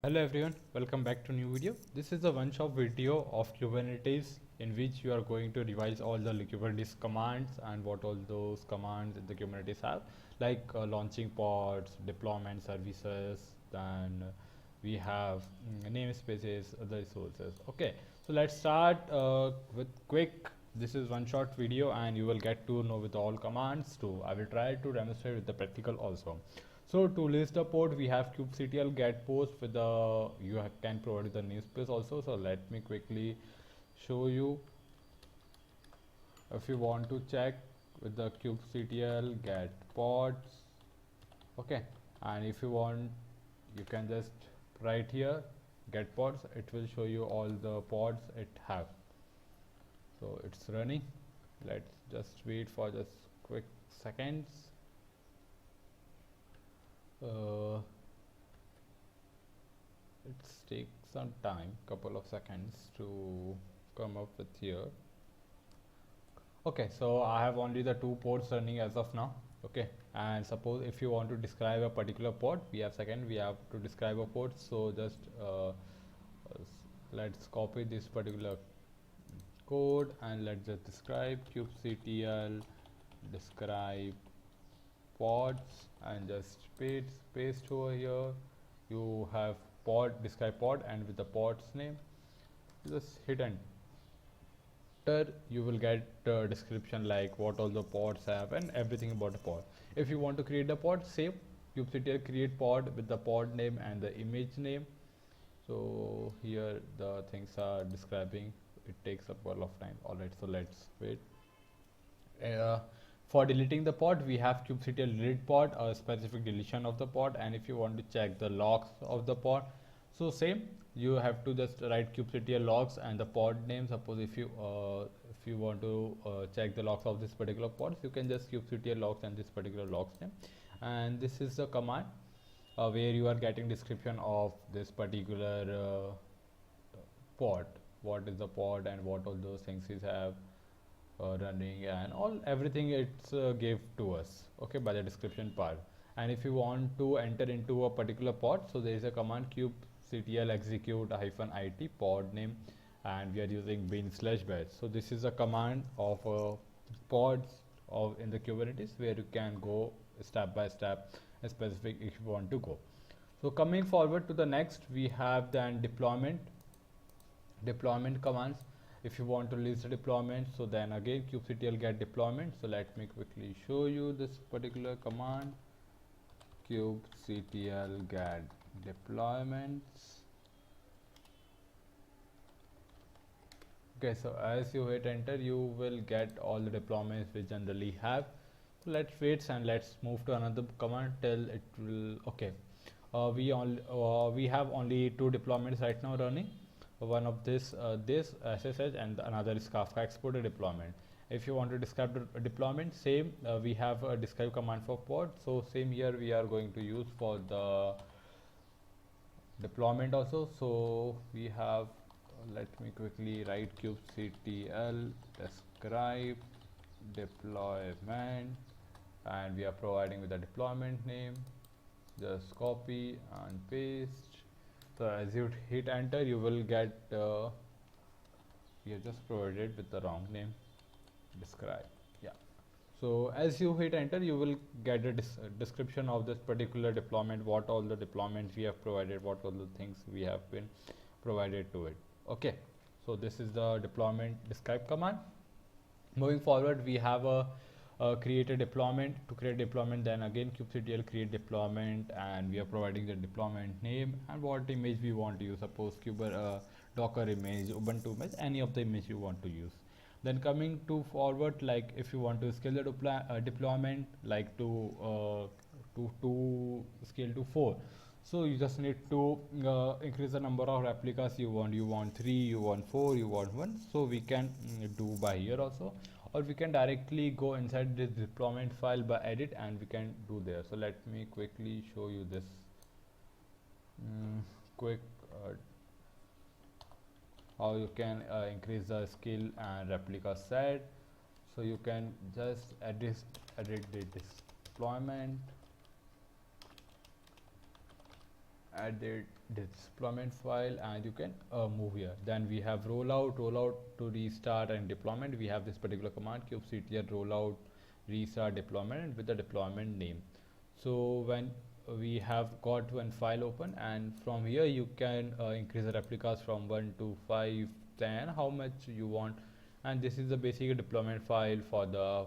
Hello everyone, welcome back to new video. This is a one-shot video of Kubernetes in which you are going to revise all the Kubernetes commands and what all those commands in the Kubernetes have, like launching pods, deployment services, then we have namespaces, other resources. Okay, so let's start with quick. This is one-shot video and you will get to know with all commands too. I will try to demonstrate with the practical also. So to list the port, we have kubectl get post with the can provide the namespace also. So let me quickly show you. If you want to check with the kubectl get pods, okay, and if you want, you can just write here get pods. It will show you all the pods it have. So it's running. Let's just wait for just quick seconds. It's take some time, couple of seconds to come up with here. Okay, so I have only the two ports running as of now. Okay, and suppose if you want to describe a particular port, we have to describe a port. So just let's copy this particular code and let's just describe kubectl describe pods and just paste over here. You have pod describe pod and with the pod's name just hit enter. You will get a description like what all the pods have and everything about the pod. If you want to create the pod, save kubectl create pod with the pod name and the image name. So here the things are describing. It takes a couple of time. Alright, so let's wait. For deleting the pod, we have kubectl delete pod, a specific deletion of the pod, and if you want to check the logs of the pod, so same, you have to just write kubectl logs and the pod name. Suppose if you want to check the logs of this particular pod, you can just kubectl logs and this particular logs name, and this is the command where you are getting description of this particular pod. What is the pod and what all those things is have running and everything it's gave to us, okay, by the description part. And if you want to enter into a particular pod, so there is a command kubectl execute -it pod name, and we are using bin/bash. So this is a command of pods of in the Kubernetes where you can go step by step specific if you want to go. So coming forward to the next, we have then deployment commands. If you want to list the deployment, so then again kubectl get deployment. So let me quickly show you this particular command, kubectl get deployments. Okay, so as you hit enter, you will get all the deployments we generally have. So let's wait and let's move to another command till it will. Okay, we have only two deployments right now running. One of this SSH and another is Kafka exporter deployment. If you want to describe the deployment, same we have a describe command for pod. So same here we are going to use for the deployment also. So we have let me quickly write kubectl describe deployment, and we are providing with the deployment name. Just copy and paste. So as you hit enter, you will get we have just provided with the wrong name, describe. Yeah, so as you hit enter, you will get a description of this particular deployment, what all the deployments we have provided, what all the things we have been provided to it. Okay, so this is the deployment describe command. Moving forward, we have a create a deployment. To create deployment, then again kubectl create deployment, and we are providing the deployment name and what image we want to use. Suppose docker image, ubuntu image, any of the image you want to use. Then coming to forward, like if you want to scale the deployment like to scale to 4, so you just need to increase the number of replicas you want 3, you want 4, you want 1. So we can do by here also, or we can directly go inside this deployment file by edit and we can do there. So let me quickly show you this quick how you can increase the skill and replica set. So you can just edit the deployment add the deployment file, and you can move here. Then we have rollout to restart and deployment. We have this particular command kubectl rollout restart deployment with the deployment name. So when we have got one file open, and from here you can increase the replicas from 1 to 5, 10, how much you want. And this is the basic deployment file for the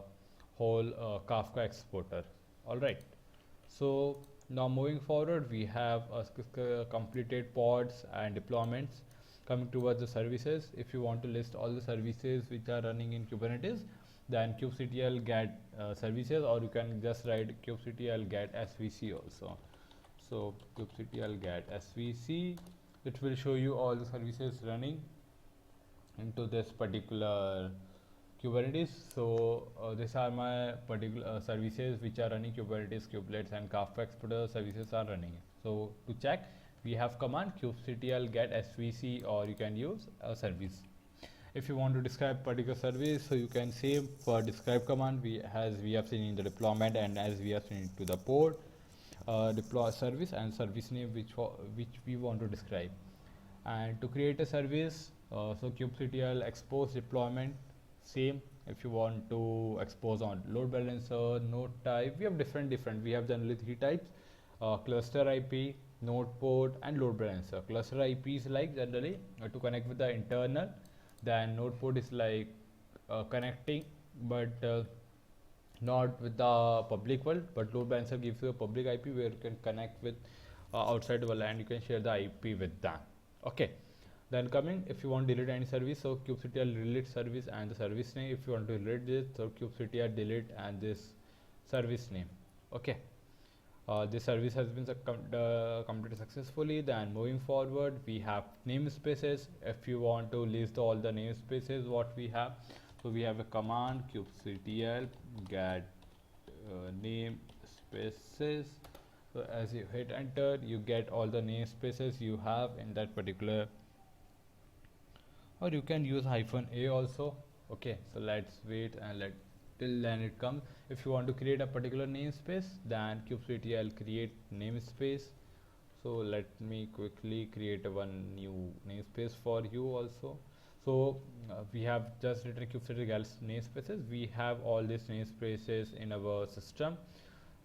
whole Kafka exporter. All right, so now moving forward, we have completed pods and deployments. Coming towards the services, if you want to list all the services which are running in Kubernetes, then kubectl get services, or you can just write kubectl get svc also. So kubectl get svc, it will show you all the services running into this particular Kubernetes. So these are my particular services which are running Kubernetes, kubelets, and Kafka exporter services are running. So to check, we have command kubectl get svc, or you can use a service. If you want to describe particular service, so you can say for describe command, as we have seen in the deployment, and as we have seen to the pod, deploy service and service name which we want to describe. And to create a service, so kubectl expose deployment, same. If you want to expose on load balancer, node type, we have different. We have generally 3 types: cluster IP, node port, and load balancer. Cluster IP is like generally to connect with the internal. Then node port is like connecting, but not with the public world. But load balancer gives you a public IP where you can connect with outside the world, and you can share the IP with them. Okay. Then coming, if you want to delete any service, so kubectl delete service and the service name. If you want to delete this, so kubectl delete and this service name. Okay. This service has been completed successfully. Then moving forward, we have namespaces. If you want to list all the namespaces what we have, so we have a command kubectl get namespaces. So as you hit enter, you get all the namespaces you have in that particular, or you can use -a also. Okay, so let's wait and let till then it comes. If you want to create a particular namespace, then kubectl create namespace. So let me quickly create one new namespace for you also. So we have just written kubectl namespaces. We have all these namespaces in our system.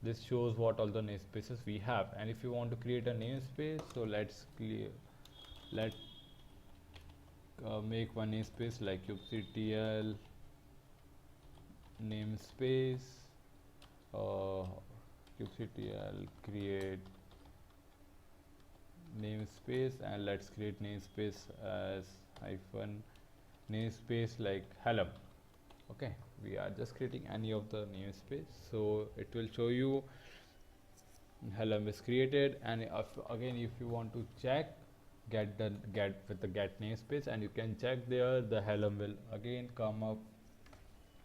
This shows what all the namespaces we have. And if you want to create a namespace, so let's make one namespace like kubectl namespace, kubectl create namespace, and let's create namespace as namespace like helm. Okay, we are just creating any of the namespace, so it will show you helm is created. And again, if you want to check, get with the get namespace, and you can check there, the helm will again come up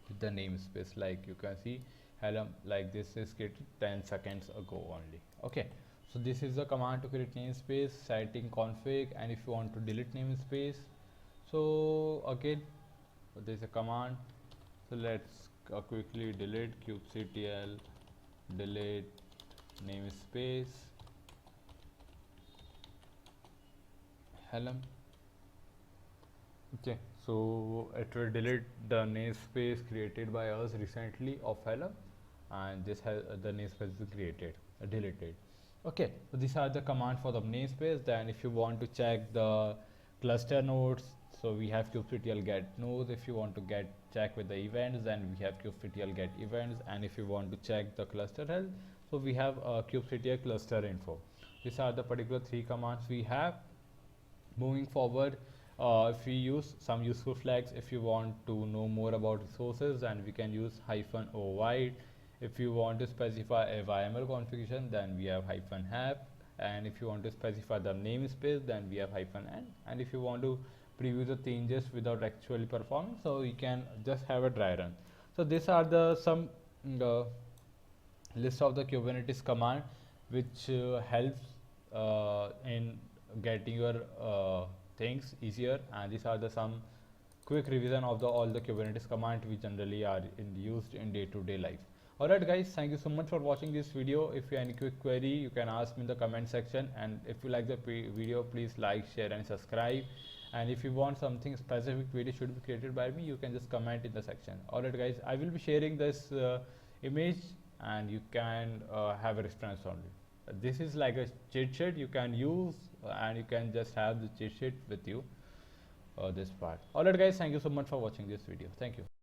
with the namespace. Like you can see, helm like this is created 10 seconds ago only. Okay, so this is the command to create namespace, setting config. And if you want to delete namespace, so again there is a command. So let's quickly delete kubectl delete namespace helm. Okay, so it will delete the namespace created by us recently of helm, and this has the namespace is created deleted. Okay, so these are the command for the namespace. Then if you want to check the cluster nodes, so we have kubectl get nodes. If you want to check with the events, then we have kubectl get events. And if you want to check the cluster health, so we have kubectl cluster info. These are the particular 3 commands we have. Moving forward, if we use some useful flags, if you want to know more about resources, then we can use -o wide. If you want to specify a YML configuration, then we have -have. And if you want to specify the namespace, then we have -n. And if you want to preview the changes without actually performing, so you can just have a dry run. So these are the some list of the Kubernetes command which helps in getting your things easier. And these are the some quick revision of all the Kubernetes commands which generally are used in day-to-day life. Alright guys, thank you so much for watching this video. If you have any quick query, you can ask me in the comment section, and if you like the video, please like, share and subscribe. And if you want something specific video should be created by me, you can just comment in the section. Alright guys, I will be sharing this image, and you can have a response on it. This is like a cheat sheet you can use, and you can just have the cheat sheet with you, this part. Alright guys, thank you so much for watching this video. Thank you.